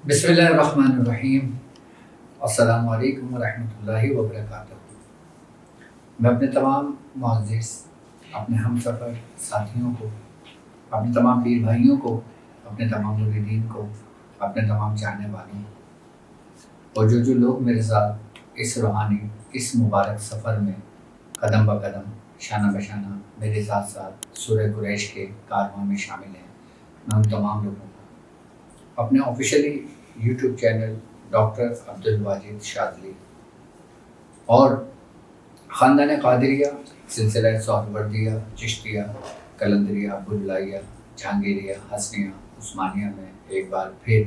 بسم اللہ الرحمن الرحیم۔ السلام علیکم ورحمۃ اللہ وبرکاتہ۔ میں اپنے تمام معزز اپنے ہم سفر ساتھیوں کو، اپنے تمام پیر بھائیوں کو، اپنے تمام مریدین کو، اپنے تمام چاہنے والوں اور جو لوگ میرے ساتھ اس روحانی اس مبارک سفر میں قدم بہ قدم شانہ بشانہ میرے ساتھ ساتھ سورہ قریش کے کارواں میں شامل ہیں، میں ان تمام لوگوں کو اپنے officially YouTube channel doctor Abdul Wajid Shazli اور خاندان قادریہ سلسلہ سہروردیہ چشتیہ قلندریہ بلائیہ جہانگیریہ حسنیہ عثمانیہ میں ایک بار پھر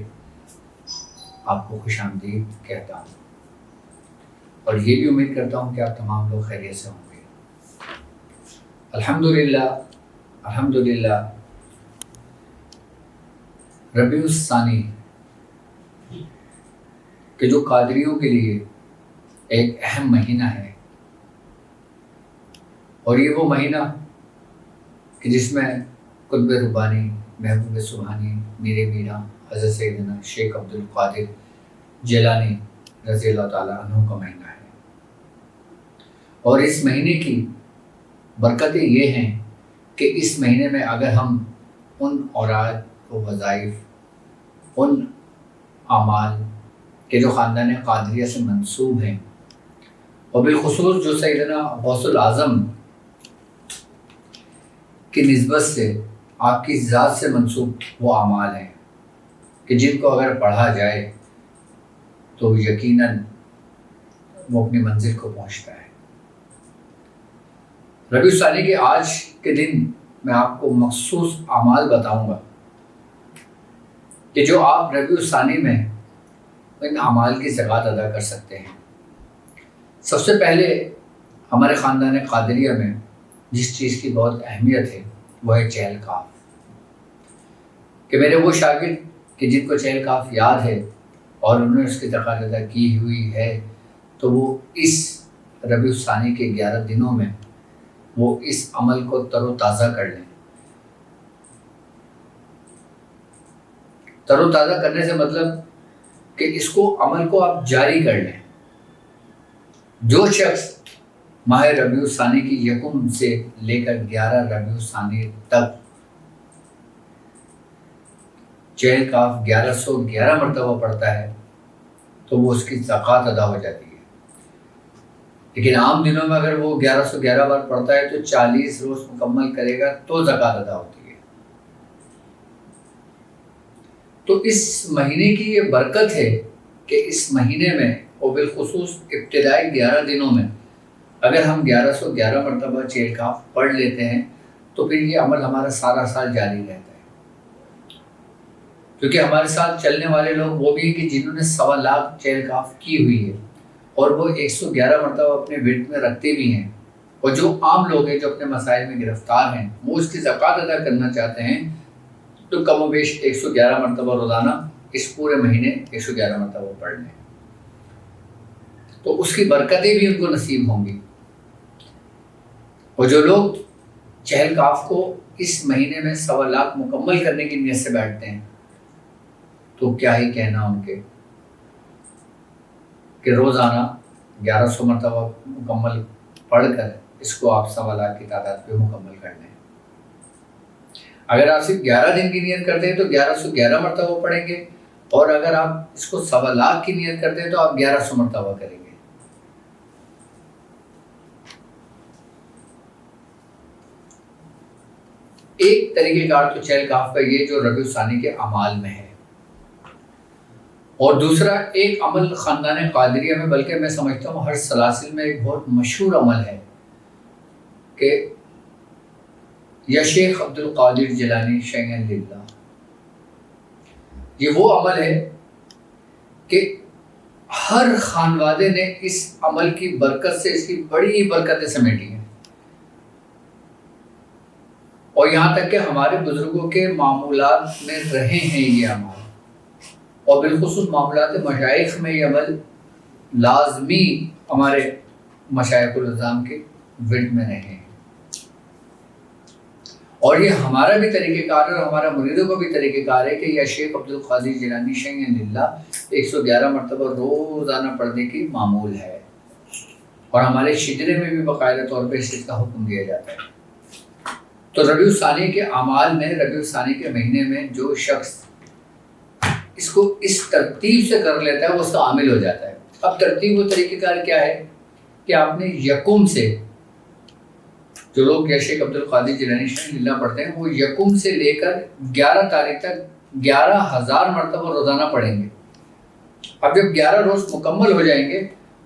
آپ کو خوش آمدید کہتا ہوں، اور یہ بھی امید کرتا ہوں کہ آپ تمام لوگ خیریت سے ہوں گے۔ الحمدللہ ربیع الثانی کہ جو قادریوں کے لیے ایک اہم مہینہ ہے، اور یہ وہ مہینہ کہ جس میں قطب ربانی محبوب سبحانی میر میرا حضرت سیدنا شیخ عبد القادر جیلانی رضی اللہ تعالیٰ عنہ کا مہینہ ہے، اور اس مہینے کی برکتیں یہ ہیں کہ اس مہینے میں اگر ہم ان اوراد و وظائف، ان اعمال کہ جو خاندان قادریہ سے منسوب ہیں، اور بالخصوص جو سیدنا غوث الاعظم کی نسبت سے آپ کی ذات سے منسوب وہ اعمال ہیں کہ جن کو اگر پڑھا جائے تو یقیناً وہ اپنی منزل کو پہنچتا ہے۔ ربیع الثانی کے آج کے دن میں آپ کو مخصوص اعمال بتاؤں گا کہ جو آپ ربیع الثانی میں ان اعمال کی زکوٰۃ ادا کر سکتے ہیں۔ سب سے پہلے ہمارے خاندان قادریہ میں جس چیز کی بہت اہمیت ہے وہ ہے چہل کاف، کہ میرے وہ شاگرد کہ جن کو چہل کاف یاد ہے اور انہوں نے اس کی زکوٰۃ ادا کی ہوئی ہے، تو وہ اس ربیع الثانی کے 11 دنوں میں وہ اس عمل کو تر و تازہ کر لیں۔ تر و تازہ کرنے سے مطلب کہ اس کو عمل کو آپ جاری کر لیں۔ جو شخص ماہ ربیع الثانی کی یکم سے لے کر 11 ربیع الثانی تک چہل کاف 1111 مرتبہ پڑھتا ہے تو وہ اس کی زکوٰۃ ادا ہو جاتی ہے، لیکن عام دنوں میں اگر وہ 1111 بار پڑھتا ہے تو 40 روز مکمل کرے گا تو زکوٰۃ ادا ہوتی ہے۔ تو اس مہینے کی یہ برکت ہے کہ اس مہینے میں اور بالخصوص ابتدائی 11 دنوں میں اگر ہم 1111 مرتبہ چہل کاف پڑھ لیتے ہیں تو پھر یہ عمل ہمارا سارا سال جاری رہتا ہے، کیونکہ ہمارے ساتھ چلنے والے لوگ وہ بھی ہیں کہ جنہوں نے 1.25 لاکھ چہل کاف کی ہوئی ہے، اور وہ 111 مرتبہ اپنے ورد میں رکھتے بھی ہیں، اور جو عام لوگ ہیں جو اپنے مسائل میں گرفتار ہیں وہ اس کی زکوٰۃ ادا کرنا چاہتے ہیں تو کم و بیش 111 مرتبہ روزانہ اس پورے مہینے 111 مرتبہ پڑھ لیں، تو اس کی برکتیں بھی ان کو نصیب ہوں گی۔ اور جو لوگ چہل کاف کو اس مہینے میں 1.25 لاکھ مکمل کرنے کی نیت سے بیٹھتے ہیں تو کیا ہی کہنا ان کے کہ روزانہ 1100 مرتبہ مکمل پڑھ کر اس کو آپ 1.25 لاکھ کی تعداد پہ مکمل کر لیں۔ اگر آپ صرف 11 دن کی نیت کرتے ہیں تو 1111 مرتبہ پڑھیں گے، اور اگر آپ اس کو 1.25 لاکھ کی نیت کرتے ہیں تو آپ 1100 مرتبہ کریں گے۔ ایک طریقہ کار تو چہل کاف کا یہ جو ربیع الثانی کے اعمال میں ہے، اور دوسرا ایک عمل خاندان قادریہ میں، بلکہ میں سمجھتا ہوں ہر سلاسل میں ایک بہت مشہور عمل ہے کہ یا شیخ عبد القادر جیلانی شیئا للہ، یہ وہ عمل ہے کہ ہر خانوادے نے اس عمل کی برکت سے اس کی بڑی برکتیں سمیٹی ہیں، اور یہاں تک کہ ہمارے بزرگوں کے معمولات میں رہے ہیں یہ عمل، اور بالخصوص معاملات مشائخ میں یہ عمل لازمی ہمارے مشائخ النظام کے ورد میں رہے ہیں۔ اور یہ ہمارا بھی طریقہ کار ہے اور ہمارا مریدوں کا بھی طریقہ کار ہے کہ یا شیخ عبد القادر جیلانی شیخ للہ 111 مرتبہ روزانہ پڑھنے کی معمول ہے، اور ہمارے شجرے میں بھی باقاعدہ طور پہ اس کا حکم دیا جاتا ہے۔ تو ربیع الثانی کے اعمال میں، ربیع الثانی کے مہینے میں جو شخص اس کو اس ترتیب سے کر لیتا ہے وہ اس کا عامل ہو جاتا ہے۔ اب ترتیب و طریقہ کار کیا ہے کہ آپ نے یکم سے، جو لوگ یا شیخ عبد القادر جیلانی شیخ للہ پڑھتے ہیں وہ یکم سے لے کر 11 تاریخ تک 11,000 مرتبہ روزانہ پڑھیں گے۔ اب جب 11 روز مکمل ہو جائیں گے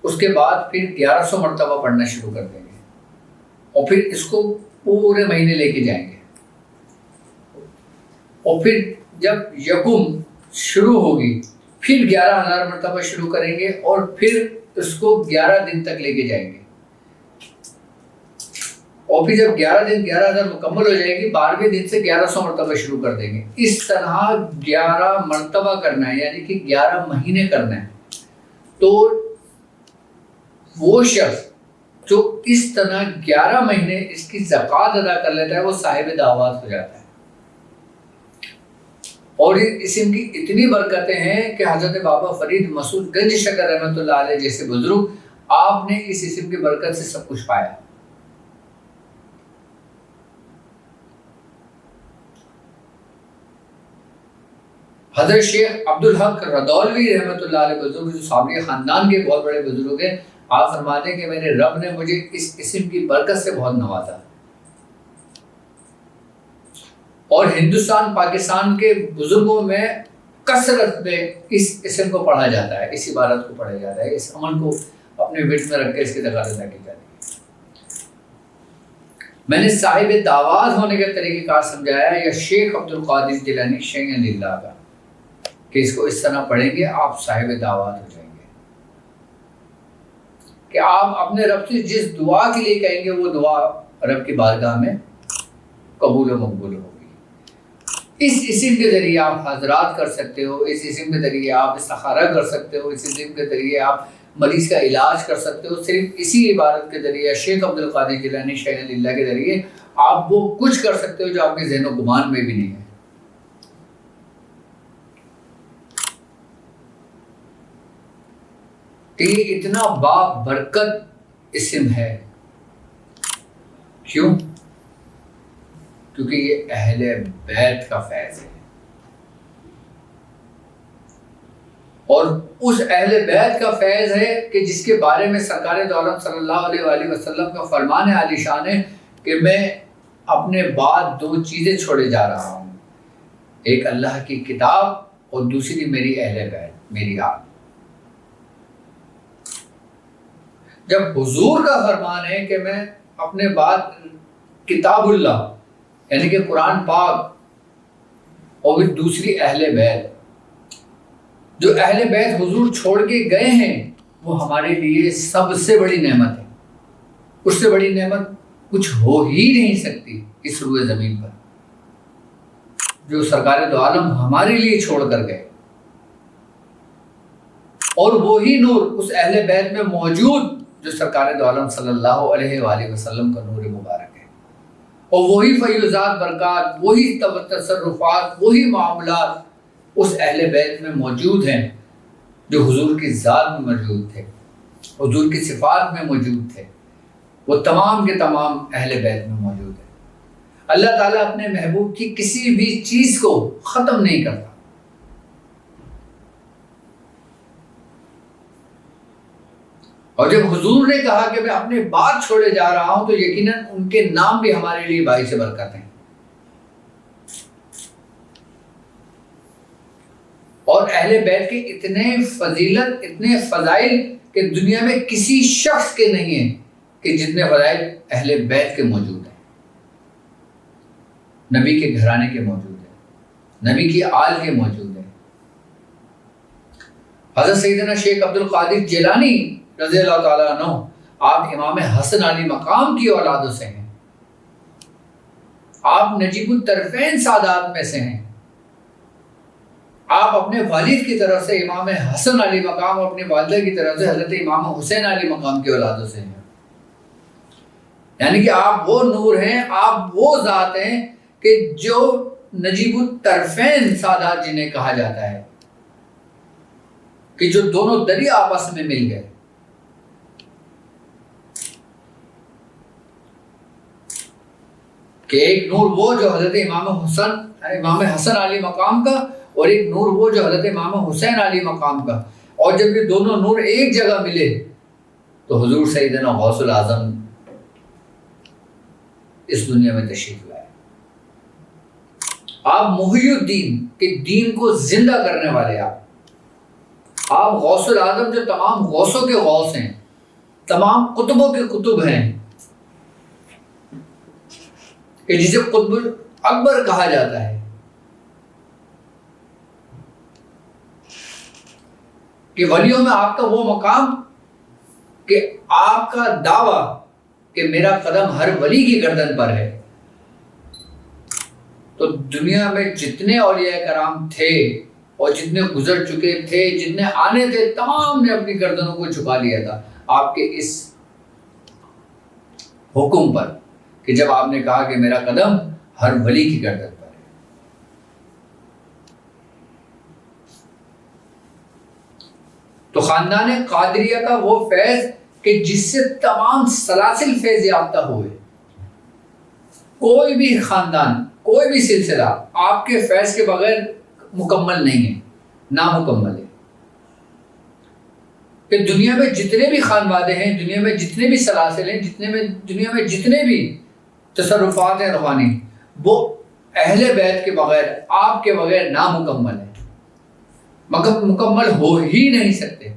اس کے بعد پھر 1100 مرتبہ پڑھنا شروع کر دیں گے، اور پھر اس کو پورے مہینے لے کے جائیں گے، اور پھر جب یکم شروع ہوگی پھر 11,000 مرتبہ شروع کریں گے، اور پھر اس کو 11 دن تک لے کے جائیں گے، اور پھر جب 11 دن 11,000 مکمل ہو جائے گی 12ویں دن سے 1100 مرتبہ شروع کر دیں گے۔ اس طرح 11 مرتبہ کرنا ہے، یعنی کہ 11 مہینے کرنا ہے۔ تو وہ شخص جو اس طرح 11 مہینے اس کی زکوٰۃ ادا کر لیتا ہے وہ صاحب دعوات ہو جاتا ہے۔ اور اس اسم کی اتنی برکتیں ہیں کہ حضرت بابا فرید مسعود گنج شکر رحمۃ اللہ علیہ جیسے بزرگ، آپ نے اس اسم کی برکت سے سب کچھ پایا۔ حضرت شیخ عبدالحق رضولوی رحمۃ اللہ علیہ بزرگ جو صابری خاندان کے بہت بڑے بزرگ ہیں، آپ فرماتے ہیں کہ میرے رب نے مجھے اس اسم کی برکت سے بہت نوازا، اور ہندوستان پاکستان کے بزرگوں میں کثرت میں اس اسم کو پڑھا جاتا ہے، اس عبارت کو پڑھا جاتا ہے، اس عمل کو اپنے ورد میں رکھ کے اس کی زکوٰۃ ادا کی جاتی ہے۔ میں نے صاحب دعوات ہونے کا طریقہ کار سمجھایا یا شیخ عبد القادر جیلانی شیخ للہ کا، کہ اس کو اس طرح پڑھیں گے آپ صاحب دعوات ہو جائیں گے، کہ آپ اپنے رب سے جس دعا کے لیے کہیں گے وہ دعا رب کی بارگاہ میں قبول و مقبول ہوگی۔ اس اسم کے ذریعے آپ حضرات کر سکتے ہو، اس اسم کے ذریعے آپ استخارہ کر سکتے ہو، اس اسم کے ذریعے آپ مریض کا علاج کر سکتے ہو، صرف اسی عبارت کے ذریعے شیخ عبد القادر جیلانی شیخ للہ کے ذریعے آپ وہ کچھ کر سکتے ہو جو آپ کے ذہن و گمان میں بھی نہیں ہے۔ کہ یہ اتنا بابرکت اسم ہے، کیوں؟ کیونکہ یہ اہل بیت کا فیض ہے، اور اس اہل بیت کا فیض ہے کہ جس کے بارے میں سرکار دو عالم صلی اللہ علیہ وآلہ وسلم کا فرمان عالی شان ہے کہ میں اپنے بعد 2 چیزیں چھوڑے جا رہا ہوں، ایک اللہ کی کتاب اور دوسری میری اہل بیت، میری آل۔ جب حضور کا فرمان ہے کہ میں اپنے بعد کتاب اللہ یعنی کہ قرآن پاک اور پھر دوسری اہل بیت، جو اہل بیت حضور چھوڑ کے گئے ہیں وہ ہمارے لیے سب سے بڑی نعمت ہے، اس سے بڑی نعمت کچھ ہو ہی نہیں سکتی اس روئے زمین پر، جو سرکار دو عالم ہمارے لیے چھوڑ کر گئے، اور وہی نور اس اہل بیت میں موجود جو سرکار دو عالم صلی اللہ علیہ وآلہ وسلم کا نور مبارک ہے، اور وہی فیوزات برکات، وہی تصرفات، وہی معاملات اس اہل بیت میں موجود ہیں جو حضور کی ذات میں موجود تھے، حضور کی صفات میں موجود تھے، وہ تمام کے تمام اہل بیت میں موجود ہیں۔ اللہ تعالیٰ اپنے محبوب کی کسی بھی چیز کو ختم نہیں کرتا، اور جب حضور نے کہا کہ میں اپنے بعد چھوڑے جا رہا ہوں تو یقیناً ان کے نام بھی ہمارے لیے باعث برکت ہیں، اور اہل بیت کے اتنے فضیلت، اتنے فضائل کہ دنیا میں کسی شخص کے نہیں ہیں کہ جتنے فضائل اہل بیت کے موجود ہیں، نبی کے گھرانے کے موجود ہیں، نبی کی آل کے موجود ہیں۔ حضرت سیدنا شیخ عبد القادر جیلانی رضی اللہ تعالیٰ عنہ، آپ امام حسن علی مقام کی اولادوں سے ہیں، آپ نجیب الطرفین سادات میں سے ہیں، آپ اپنے والد کی طرف سے امام حسن علی مقام اور اپنی والدہ کی طرف سے حضرت امام حسین علی مقام کی اولادوں سے ہیں، یعنی کہ آپ وہ نور ہیں، آپ وہ ذات ہیں کہ جو نجیب الطرفین سادات جنہیں کہا جاتا ہے، کہ جو دونوں دریا آپس میں مل گئے، کہ ایک نور وہ جو حضرت امام حسن علی مقام کا، اور ایک نور وہ جو حضرت امام حسین علی مقام کا، اور جب یہ دونوں نور ایک جگہ ملے تو حضور سیدنا غوث العظم اس دنیا میں تشریف لائے۔ آپ محی الدین کہ دین کو زندہ کرنے والے، آپ غوث العظم جو تمام غوثوں کے غوث ہیں، تمام قطبوں کے قطب ہیں، کہ جسے قطب اکبر کہا جاتا ہے، کہ ولیوں میں آپ کا وہ مقام کہ آپ کا دعویٰ کہ میرا قدم ہر ولی کی گردن پر ہے۔ تو دنیا میں جتنے اولیاء کرام تھے اور جتنے گزر چکے تھے، جتنے آنے تھے، تمام نے اپنی گردنوں کو جھکا لیا تھا آپ کے اس حکم پر، کہ جب آپ نے کہا کہ میرا قدم ہر ولی کی گردن پر ہے۔ تو خاندان قادریہ کا وہ فیض کہ جس سے تمام سلاسل فیض یافتہ ہوئے، کوئی بھی خاندان، کوئی بھی سلسلہ آپ کے فیض کے بغیر مکمل نہیں ہے، نامکمل ہے۔ کہ دنیا میں جتنے بھی خانوادے ہیں، دنیا میں جتنے بھی سلاسل ہیں، دنیا میں جتنے بھی تصرفات ہیں روحانی، وہ اہل بیت کے بغیر، آپ کے بغیر نامکمل ہے، مگر مکمل ہو ہی نہیں سکتے۔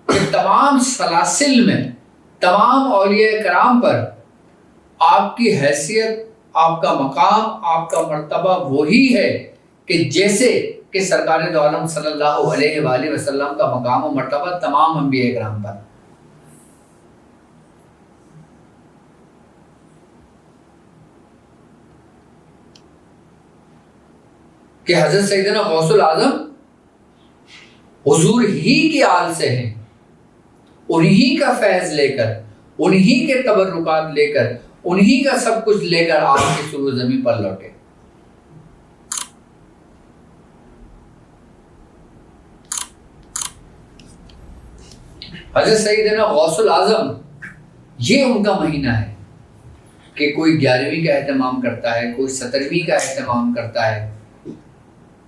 کہ تمام سلاسل میں، تمام اولیاء کرام پر آپ کی حیثیت، آپ کا مقام، آپ کا مرتبہ وہی ہے کہ جیسے کہ سرکار دو عالم صلی اللہ علیہ وآلہ وسلم کا مقام و مرتبہ تمام انبیاء کرام پر۔ کہ حضرت سیدنا غوث العظم حضور ہی کی آل سے ہیں، انہی کا فیض لے کر، انہی کے تبرکات لے کر، انہی کا سب کچھ لے کر آپ کی سر زمین پر لوٹے۔ حضرت سیدنا غوث العظم، یہ ان کا مہینہ ہے کہ کوئی 11ویں کا اہتمام کرتا ہے، کوئی 17ویں کا اہتمام کرتا ہے،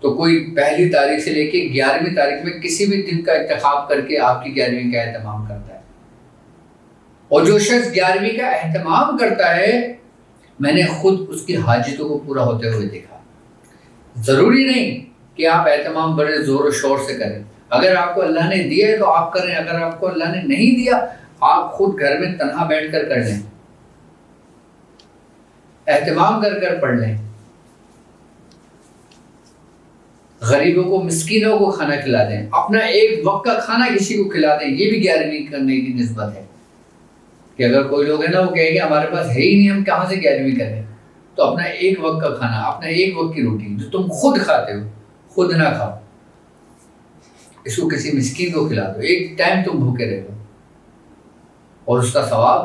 تو کوئی 1 تاریخ سے لے کے 11ویں تاریخ میں کسی بھی دن کا انتخاب کر کے آپ کی 11ویں کا اہتمام کرتا ہے۔ اور جو شخص 11ویں کا اہتمام کرتا ہے، میں نے خود اس کی حاجتوں کو پورا ہوتے ہوئے دیکھا۔ ضروری نہیں کہ آپ اہتمام بڑے زور و شور سے کریں، اگر آپ کو اللہ نے دیا ہے تو آپ کریں، اگر آپ کو اللہ نے نہیں دیا، آپ خود گھر میں تنہا بیٹھ کر کر لیں، اہتمام کر کر پڑھ لیں، غریبوں کو، مسکینوں کو کھانا کھلا دیں، اپنا ایک وقت کا کھانا کسی کو کھلا دیں۔ یہ بھی 11ویں کرنے کی نسبت ہے کہ اگر کوئی لوگ ہیں نا، وہ کہیں کہ ہمارے پاس ہے ہی نہیں، ہم کہاں سے 11ویں کریں، تو اپنا ایک وقت کا کھانا، اپنا ایک وقت کی روٹی جو تم خود کھاتے ہو، خود نہ کھاؤ، اس کو کسی مسکین کو کھلا دو، ایک ٹائم تم بھوکے رہو، اور اس کا ثواب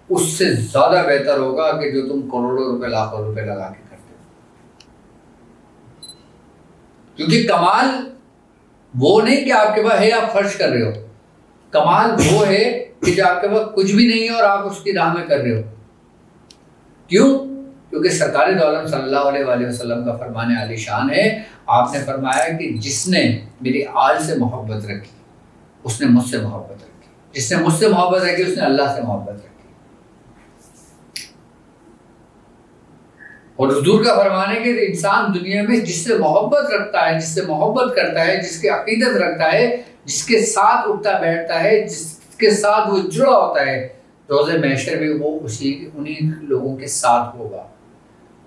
اس سے زیادہ بہتر ہوگا کہ جو تم کروڑوں روپے، لاکھوں روپے لگا کے کرتے ہو۔ کیونکہ کمال وہ نہیں کہ آپ کے پاس ہے، آپ خرچ کر رہے ہو، کمال وہ ہے کہ جو آپ کے پاس کچھ بھی نہیں ہے اور آپ اس کی راہ میں کر رہے ہو۔ کیوں؟ کیونکہ سرکار دو عالم صلی اللہ علیہ وآلہ وسلم کا فرمان عالی شان ہے، آپ نے فرمایا کہ جس نے میری آل سے محبت رکھی، اس نے مجھ سے محبت رکھی، جس نے مجھ سے محبت رکھی، اس نے اللہ سے محبت رکھی۔ اور حضور کا فرمان ہے کہ انسان دنیا میں جس سے محبت رکھتا ہے، جس سے محبت کرتا ہے، جس کی عقیدت رکھتا ہے، جس کے ساتھ اٹھتا بیٹھتا ہے، جس کے ساتھ وہ جڑا ہوتا ہے، روز محشر میں وہ انہی لوگوں کے ساتھ ہوگا۔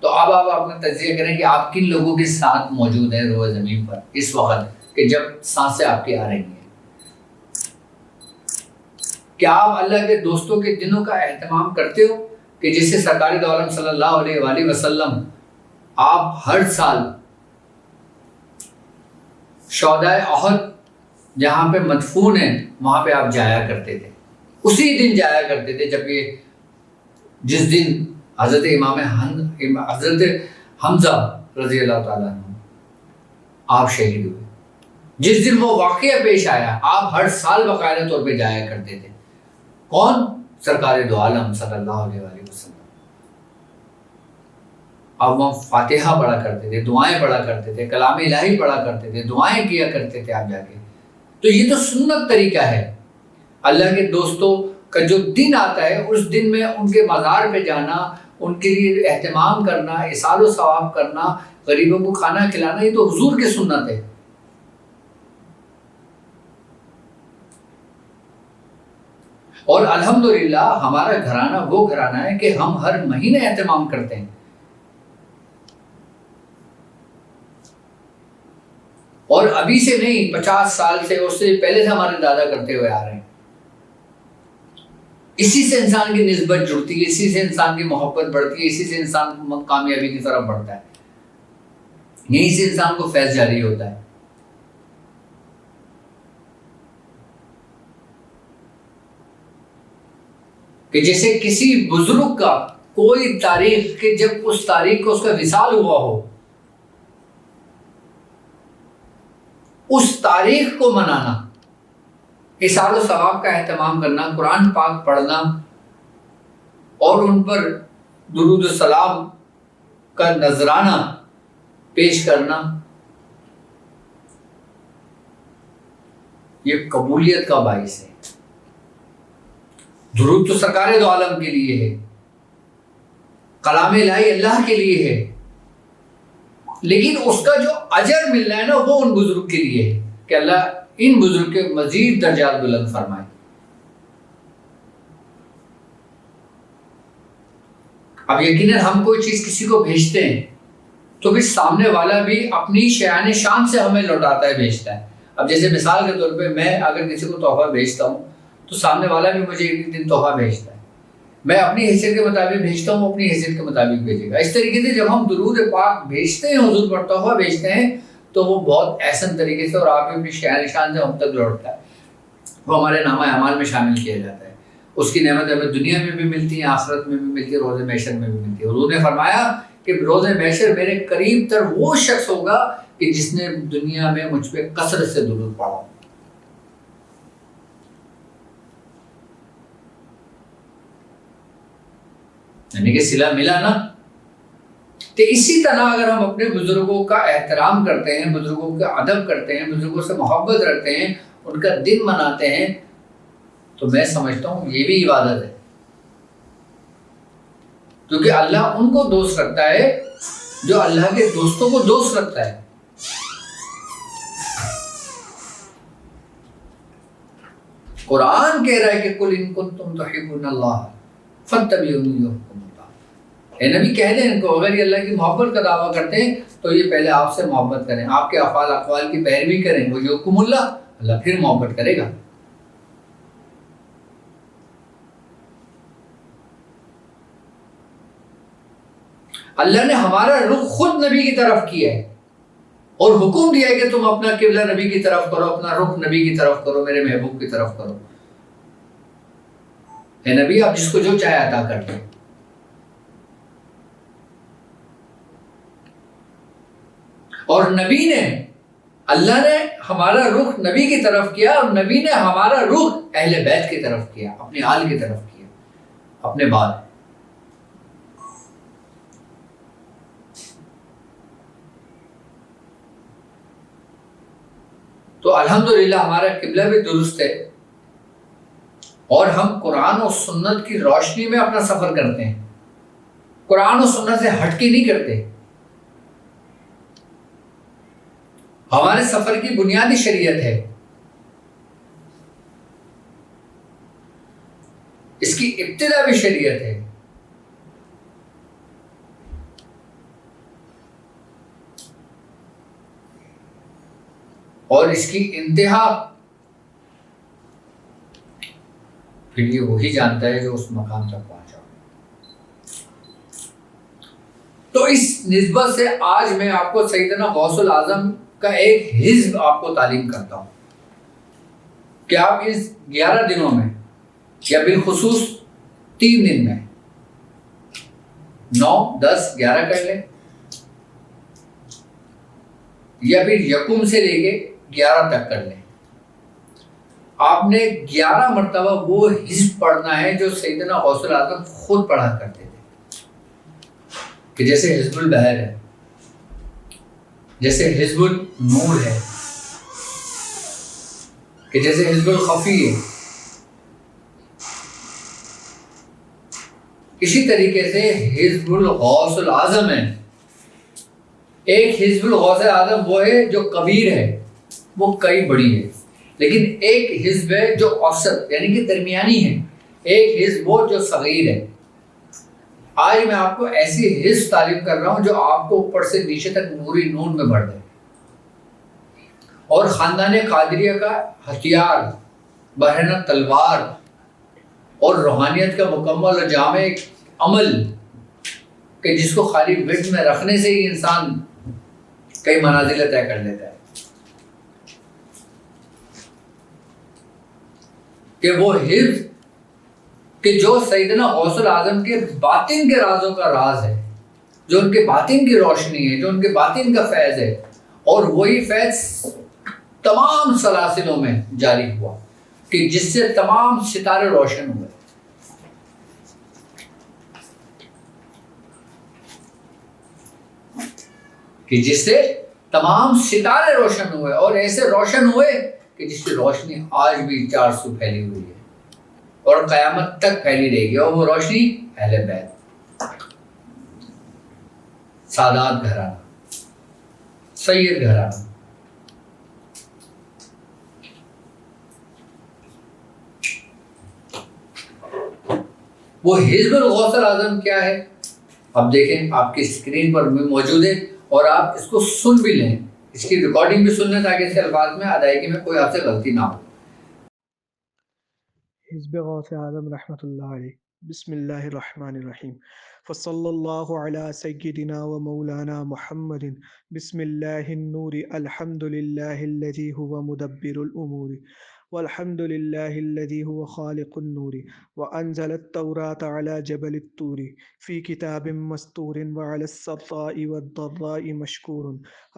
تو اب آپ اپنا تجزیہ کریں کہ آپ کن لوگوں کے ساتھ موجود ہیں روز زمین پر اس وقت، کہ جب سانسیں آپ کی آ رہی ہیں۔ کیا آپ اللہ کے دوستوں کے دنوں کا اہتمام کرتے ہو کہ جس سے سرکار دو عالم صلی اللہ علیہ وآلہ وسلم آپ ہر سال شہدائے احد جہاں پہ مدفون ہیں وہاں پہ آپ جایا کرتے تھے، اسی دن جایا کرتے تھے جبکہ جس دن حضرت حضرت حمزہ رضی اللہ تعالیٰ عنہ آپ شہید ہوئے، جس دن وہ واقعہ پیش آیا، آپ ہر سال باقاعدہ طور پہ جایا کرتے تھے۔ کون؟ سرکار دو عالم صلی اللہ علیہ وآلہ وسلم۔ آپ وہاں فاتحہ پڑھا کرتے تھے، دعائیں پڑھا کرتے تھے، کلام الہی پڑھا کرتے تھے، دعائیں کیا کرتے تھے آپ جا کے۔ تو یہ تو سنت طریقہ ہے۔ اللہ کے دوستوں کا جو دن آتا ہے اس دن میں ان کے مزار پہ جانا، ان کے لیے اہتمام کرنا، احسان و ثواب کرنا، غریبوں کو کھانا کھلانا، یہ تو حضور کی سنت ہے۔ اور الحمدللہ ہمارا گھرانہ وہ گھرانہ ہے کہ ہم ہر مہینے اہتمام کرتے ہیں، اور ابھی سے نہیں، 50 سال سے، اس سے پہلے سے ہمارے دادا کرتے ہوئے آ رہے ہیں۔ اسی سے انسان کی نسبت جڑتی ہے، اسی سے انسان کی محبت بڑھتی ہے، اسی سے انسان کامیابی کی طرف بڑھتا ہے، یہیں سے انسان کو فیض جاری ہوتا ہے۔ کہ جیسے کسی بزرگ کا کوئی تاریخ، کہ جب اس تاریخ کو اس کا وصال ہوا ہو، اس تاریخ کو منانا، احسان و ثواب کا اہتمام کرنا، قرآن پاک پڑھنا اور ان پر درود و سلام کا نذرانہ پیش کرنا، یہ قبولیت کا باعث ہے۔ درود تو سرکار دو عالم کے لیے ہے، کلام الہی اللہ کے لیے ہے، لیکن اس کا جو اجر ملنا ہے نا، وہ ان بزرگ کے لیے ہے کہ اللہ ان بزرگ کے مزید درجات بلند فرمائے۔ اب یقیناً ہم کوئی چیز کسی کو بھیجتے ہیں تو پھر سامنے والا بھی اپنی شایان شان سے ہمیں لوٹاتا ہے، بھیجتا ہے۔ اب جیسے مثال کے طور پہ میں اگر کسی کو تحفہ بھیجتا ہوں تو سامنے والا بھی مجھے ایک دن تحفہ بھیجتا ہے، میں اپنی حیثیت کے مطابق بھیجتا ہوں، اپنی حیثیت کے مطابق بھیجے گا۔ اس طریقے سے جب ہم درود پاک بھیجتے ہیں، حضور پر تحفہ بھیجتے ہیں، تو وہ بہت احسن طریقے سے اور آپ اپنی شایان شان سے ہم تک لوٹتا ہے، وہ ہمارے نامہ اعمال میں شامل کیا جاتا ہے۔ اس کی نعمت ہمیں دنیا میں بھی ملتی ہے، آخرت میں بھی ملتی ہے، روز محشر میں بھی ملتی ہے۔ حضور نے فرمایا کہ روز محشر میرے قریب تر وہ شخص ہوگا کہ جس نے دنیا میں مجھ پہ کثرت سے درود پڑھا۔ یعنی کہ صلہ ملا نا۔ تو اسی طرح اگر ہم اپنے بزرگوں کا احترام کرتے ہیں، بزرگوں کا ادب کرتے ہیں، بزرگوں سے محبت رکھتے ہیں، ان کا دن مناتے ہیں، تو میں سمجھتا ہوں یہ بھی عبادت ہے، کیونکہ اللہ ان کو دوست رکھتا ہے جو اللہ کے دوستوں کو دوست رکھتا ہے۔ قرآن کہہ رہا ہے کہ قُلْ إِن كُنتُمْ تُحِبُّونَ اللَّهَ فَاتَّبِعُونِي يُحْبِبْكُمُ اللَّهُ۔ اے نبی کہہ دیں ان کو، اگر یہ اللہ کی محبت کا دعویٰ کرتے ہیں تو یہ پہلے آپ سے محبت کریں، آپ کے افعال اقوال کی پیروی کریں، وہ یحببکم اللہ، اللہ پھر محبت کرے گا۔ اللہ نے ہمارا رخ خود نبی کی طرف کیا ہے اور حکم دیا ہے کہ تم اپنا قبلہ نبی کی طرف کرو، اپنا رخ نبی کی طرف کرو، میرے محبوب کی طرف کرو۔ اے نبی آپ جس کو جو چاہے عطا کر دیں۔ اور نبی نے، اللہ نے ہمارا رخ نبی کی طرف کیا، اور نبی نے ہمارا رخ اہل بیت کی طرف کیا، اپنے آل کی طرف کیا، اپنے بعد۔ تو الحمدللہ ہمارا قبلہ بھی درست ہے، اور ہم قرآن و سنت کی روشنی میں اپنا سفر کرتے ہیں، قرآن و سنت سے ہٹ کے نہیں کرتے۔ ہمارے سفر کی بنیادی شریعت ہے، اس کی ابتدا بھی شریعت ہے، اور اس کی انتہا پھر یہ وہی جانتا ہے جو اس مقام تک پہنچا۔ تو اس نسبت سے آج میں آپ کو سیدنا غوث العظم کا ایک حزب آپ کو تعلیم کرتا ہوں کہ آپ اس 11 دنوں میں یا بالخصوص 3 دن میں 9 10 11 کر لیں، یا پھر یکم سے لے کے 11 تک کر لیں۔ آپ نے 11 مرتبہ وہ حزب پڑھنا ہے جو سیدنا غوث الاعظم خود پڑھا کرتے تھے، کہ جیسے حزب البحر ہے، جیسے حزب النور ہے، کہ جیسے حزب الخفی ہے۔ اسی طریقے سے حزب الغوث الاعظم ہے۔ ایک حزب الغوث اعظم وہ ہے جو کبیر ہے، وہ کئی بڑی ہے، لیکن ایک حزب ہے جو اوسط یعنی کہ درمیانی ہے، ایک حزب وہ جو صغیر ہے۔ آج میں آپ کو ایسی حزب تعلیم کر رہا ہوں جو آپ کو اوپر سے نیچے تک نوری نور میں بڑھ دے، اور خاندان قادریہ کا ہتھیار برہنہ تلوار اور روحانیت کا مکمل اور جامع عمل، کہ جس کو خالی ورد میں رکھنے سے ہی انسان کئی منازل طے کر لیتا ہے، کہ وہ حفظ کہ جو سیدنا غوث الاعظم کے باطن کے رازوں کا راز ہے، جو ان کے باطن کی روشنی ہے، جو ان کے باطن کا فیض ہے، اور وہی فیض تمام سلاسلوں میں جاری ہوا، کہ جس سے تمام ستارے روشن ہوئے۔ کہ جس سے تمام ستارے روشن ہوئے، اور ایسے روشن ہوئے کہ جس کی روشنی آج بھی 400 پھیلی ہوئی ہے اور قیامت تک پھیلی رہے گی، اور وہ روشنی اہل بیت، سادات گھرانہ، سید گھرانہ۔ وہ حزب الغوث الاعظم کیا ہے؟ اب دیکھیں، آپ کی اسکرین پر بھی موجود ہے، اور آپ اس کو سن بھی لیں، اس کی ریکارڈنگ بھی سن لیں، تاکہ اس کے الفاظ میں ادائیگی میں کوئی آپ سے غلطی نہ ہو۔ حزب غوث اعظم رحمۃ اللہ علیہ۔ بسم اللہ الرحمن الرحیم۔ فصلی اللہ علی سیدنا و مولانا محمد۔ بسم اللہ النور، الحمد للہ الذی هو مدبر الامور، والحمد للہ الذی هو خالق النور، وانزل التوراة على جبل الطور في كتاب مستور، وعلى السراء والضراء مشكور،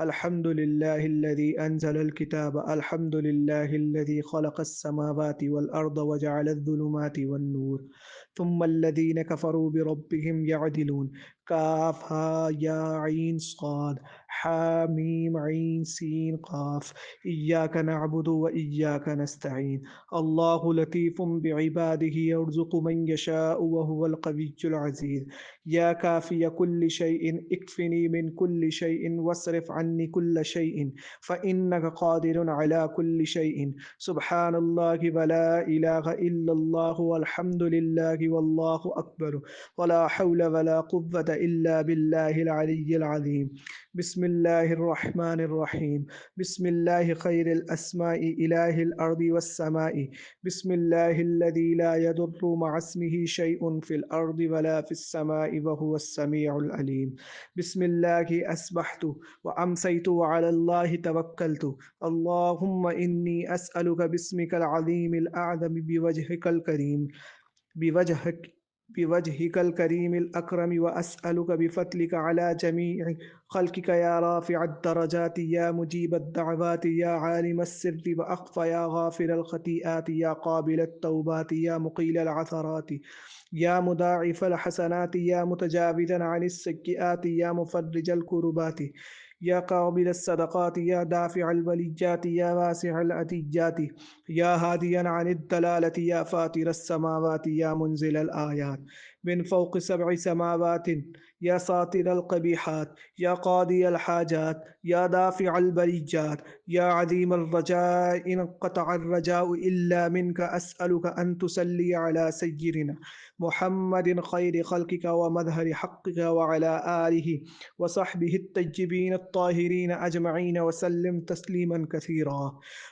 الحمد لله الذي أنزل الكتاب، الحمد لله الذي خلق السماوات والأرض وجعل الظلمات والنور، ثم الذين كفروا بربهم يعدلون، كاف ها يا عين صاد حاميم عين سين قاف، إياك نعبد وإياك نستعين، الله لطيف بعباده يرزق من يشاء وهو القوي العزيز، يا كافي كل شيء اكفني من كل شيء واصرف عني كل شيء فإنك قادر على كل شيء، سبحان الله ولا إله إلا الله والحمد لله والله أكبر، ولا حول ولا قوة إلا بالله العلي العظيم، بسم الله الرحمن الرحيم، بسم الله خير الأسماء إله الأرض والسماء، بسم الله الذي لا يضر مع اسمه شيء في الأرض ولا في السماء وهو السميع العليم، بسم الله أسبحت وأمسيت وعلى الله توكلت، اللهم إني أسألك باسمك العظيم الأعظم بوجهك الكريم الأكرم، وأسألك بفضلك على جميع خلقك يا رافع الدرجات، يا مجيب الدعوات، يا عالم السر وأخفى، يا غافر الخطيئات، يا قابل التوبات، يا مقيل العثرات، يا مضاعف الحسنات، يا متجاوزا عن السيئات، يا مفرج الكربات، يا قابل الصدقات، يا دافع البليات، يا واسع العطيات، يا هاديا عن الدلالة، يا فاطر السماوات، يا منزل الآيات من فوق 7 سماوات، يا ساطر القبيحات، يا قاضي الحاجات، يا دافع البليات، يا عظيم الرجاء، إن انقطع الرجاء إلا منك، أسألك أن تصلي على سيدنا محمد خير خلقك ومظهر حقك، وعلى آله وصحبه الطيبين الطاهرين أجمعين، وسلم تسليما كثيرا،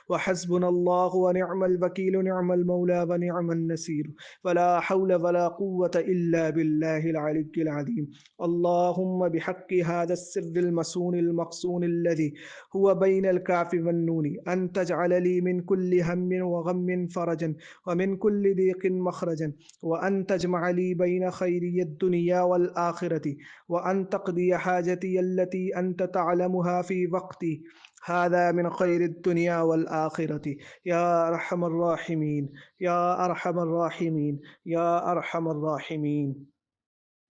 وحسبنا الله ونعم الوكيل، نعم المولى ونعم النصير، ولا حول ولا قوة إلا بالله العلي العظيم. اللهم بحق هذا السر المسون المقصون الذي هو بين الكاف والنون أن تجعل لي من كل هم وغم فرجا ومن كل ضيق مخرجا، وأن تجمع لي بين خيري الدنيا والآخرة، وأن تقضي حاجتي التي أنت تعلمها في وقتي هذا من خير الدنيا والآخرة يا أرحم الراحمين يا أرحم الراحمين يا أرحم الراحمين.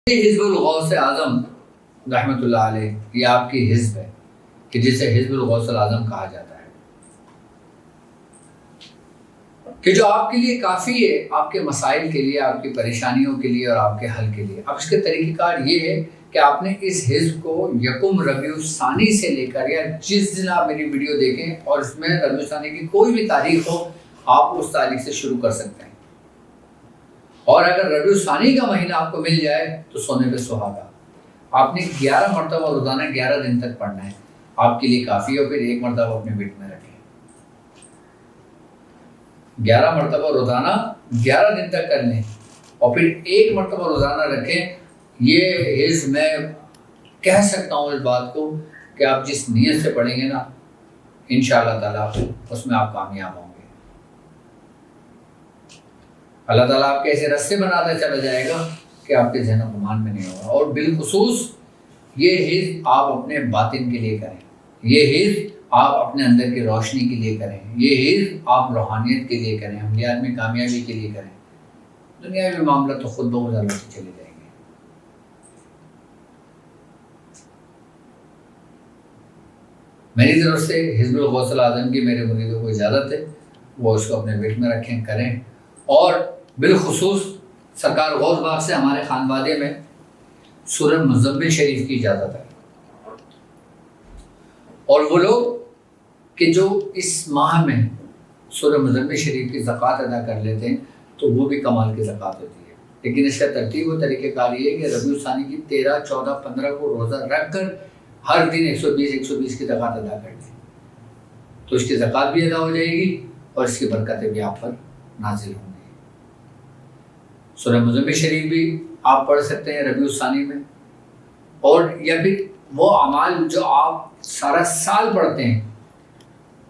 حزب الغوث اعظم رحمۃ اللہ علیہ، یہ آپ کی حزب ہے کہ جسے حزب الغوث الاعظم کہا جاتا ہے، کہ جو آپ کے لیے کافی ہے، آپ کے مسائل کے لیے، آپ کی پریشانیوں کے لیے اور آپ کے حل کے لیے۔ اب اس کے طریقہ کار یہ ہے کہ آپ نے اس حزب کو یکم ربیع الثانی سے لے کر، یا جس دن آپ میری ویڈیو دیکھیں اور اس میں ربیع الثانی کی کوئی بھی تاریخ ہو، آپ اس تاریخ سے شروع کر سکتے ہیں، اور اگر ربیع الثانی کا مہینہ آپ کو مل جائے تو سونے پہ سہاگا۔ آپ نے 11 مرتبہ روزانہ 11 دن تک پڑھنا ہے، آپ کے لیے کافی ہے۔ پھر ایک مرتبہ اپنے بیٹ میں رکھیں، 11 مرتبہ روزانہ 11 دن تک کر لیں، اور پھر ایک مرتبہ روزانہ رکھیں۔ یہ حزب میں کہہ سکتا ہوں اس بات کو کہ آپ جس نیت سے پڑھیں گے نا، انشاءاللہ تعالیٰ اس میں آپ کامیاب ہوں گے۔ اللہ تعالیٰ آپ کے ایسے رستے بناتا چلا جائے گا کہ آپ کے ذہن و گمان میں نہیں ہوگا۔ اور بالخصوص یہ حزب آپ اپنے باطن کے لیے کریں، یہ حزب آپ اپنے اندر کی روشنی کے لیے کریں، یہ حزب آپ روحانیت کے لیے کریں، عملیات میں کامیابی کے لیے کریں۔ دنیاوی معاملہ تو خود بخود اللہ سے چلے جائیں گے۔ میری طرف سے حزب الغوث الاعظم کی میرے مریدوں کو اجازت ہے، وہ اس کو اپنے بیٹ میں رکھیں، کریں۔ اور بالخصوص سرکار غوث باغ سے ہمارے خانوادے میں سورہ مزمل شریف کی اجازت ہے، اور وہ لوگ کہ جو اس ماہ میں سورہ مزمل شریف کی زکوٰۃ ادا کر لیتے ہیں تو وہ بھی کمال کی زکوٰۃ ہوتی ہے۔ لیکن اس کا ترتیب و طریقہ کار یہ ہے کہ ربیع الثانی کی 13، 14، 15 کو روزہ رکھ کر ہر دن 120 کی زکوٰۃ ادا کر دیں، تو اس کی زکوٰۃ بھی ادا ہو جائے گی اور اس کی برکتیں بھی آپ پر نازل ہوں گی۔ سورہ مزمل شریف بھی آپ پڑھ سکتے ہیں ربیع الثانی میں، اور یا پھر وہ اعمال جو آپ سارا سال پڑھتے ہیں،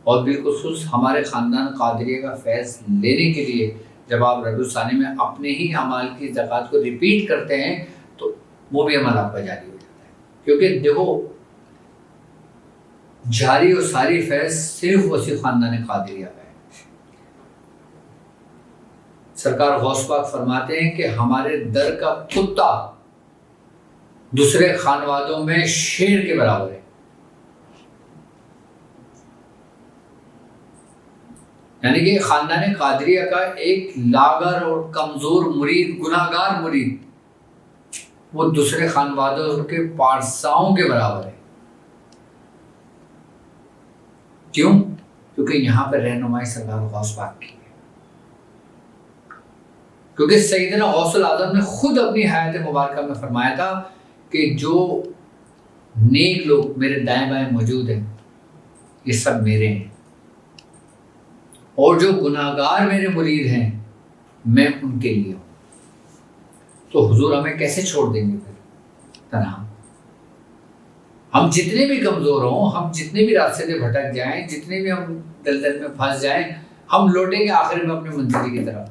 اور بالخصوص ہمارے خاندان قادریہ کا فیض لینے کے لیے جب آپ ربیع الثانی میں اپنے ہی اعمال کی زکوٰۃ کو ریپیٹ کرتے ہیں تو وہ بھی عمل آپ کا جاری ہو جاتا ہے۔ کیونکہ دیکھو، جاری اور ساری فیض صرف وسیع خاندان قادریہ کا ہے۔ سرکار غوث پاک فرماتے ہیں کہ ہمارے در کا کتا دوسرے خانوادوں میں شیر کے برابر ہے، یعنی کہ خاندان قادریہ کا ایک لاغر اور کمزور مرید، گناہگار مرید، وہ دوسرے خانوادوں کے پارساؤں کے برابر ہے۔ کیوں؟ کیونکہ یہاں پر رہنمائی سرکار غوث پاک کی ہے۔ کیونکہ سیدنا غوث الاعظم نے خود اپنی حیات مبارکہ میں فرمایا تھا کہ جو نیک لوگ میرے دائیں بائیں موجود ہیں یہ سب میرے ہیں، اور جو گناہگار میرے مرید ہیں میں ان کے لیے ہوں۔ تو حضور ہمیں کیسے چھوڑ دیں گے پھر تنہا؟ ہم جتنے بھی کمزور ہوں، ہم جتنے بھی راستے سے بھٹک جائیں، جتنے بھی ہم دلدل میں پھنس جائیں، ہم لوٹیں گے آخر میں اپنے منزل کی طرف۔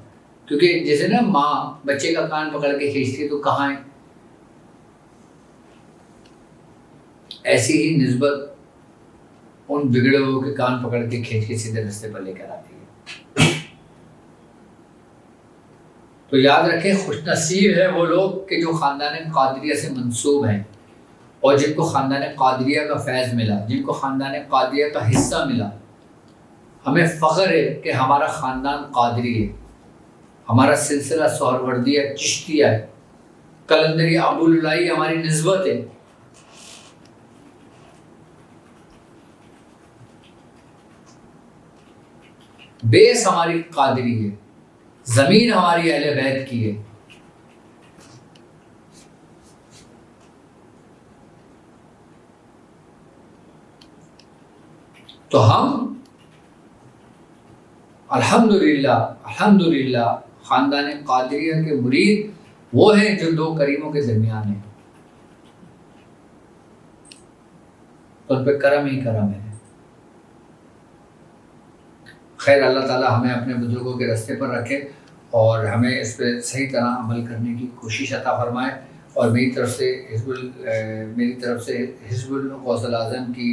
کیونکہ جیسے نا ماں بچے کا کان پکڑ کے کھینچتی ہے تو کہاں ہے، ایسی ہی نسبت ان بگڑے ہوئے کے کان پکڑ کے کھینچ کے سیدھے راستے پر لے کر آتی ہے۔ تو یاد رکھیں، خوش نصیب ہے وہ لوگ کہ جو خاندان قادریہ سے منسوب ہیں، اور جن کو خاندان قادریہ کا فیض ملا، جن کو خاندان قادریہ کا حصہ ملا۔ ہمیں فخر ہے کہ ہمارا خاندان قادری ہے، ہمارا سلسلہ سہروردیہ چشتیہ ہے، قلندری ابوالعلائی ہماری نسبت ہے۔ بیس ہماری قادری ہے، زمین ہماری اہل بیت کی ہے۔ تو ہم الحمدللہ خاندان قادریہ کے مرید وہ ہیں جو دو کریموں کے درمیان ہیں، تو ان پہ کرم ہی کرم ہے۔ خیر، اللہ تعالیٰ ہمیں اپنے بزرگوں کے راستے پر رکھے اور ہمیں اس پہ صحیح طرح عمل کرنے کی کوشش عطا فرمائے۔ اور میری طرف سے حزب الغوث الاعظم کی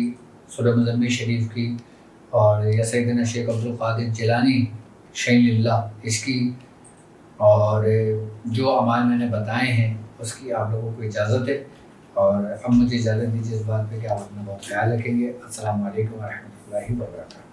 سورہ مزمل شریف کی، اور یا سیدنا شیخ عبدالقادر جیلانی شیخ اللہ اس کی، اور جو اعمال میں نے بتائے ہیں اس کی آپ لوگوں کو اجازت ہے۔ اور اب مجھے اجازت دیجیے اس بات پہ کہ آپ اپنا بہت خیال رکھیں گے۔ السلام علیکم ورحمۃ اللہ وبرکاتہ۔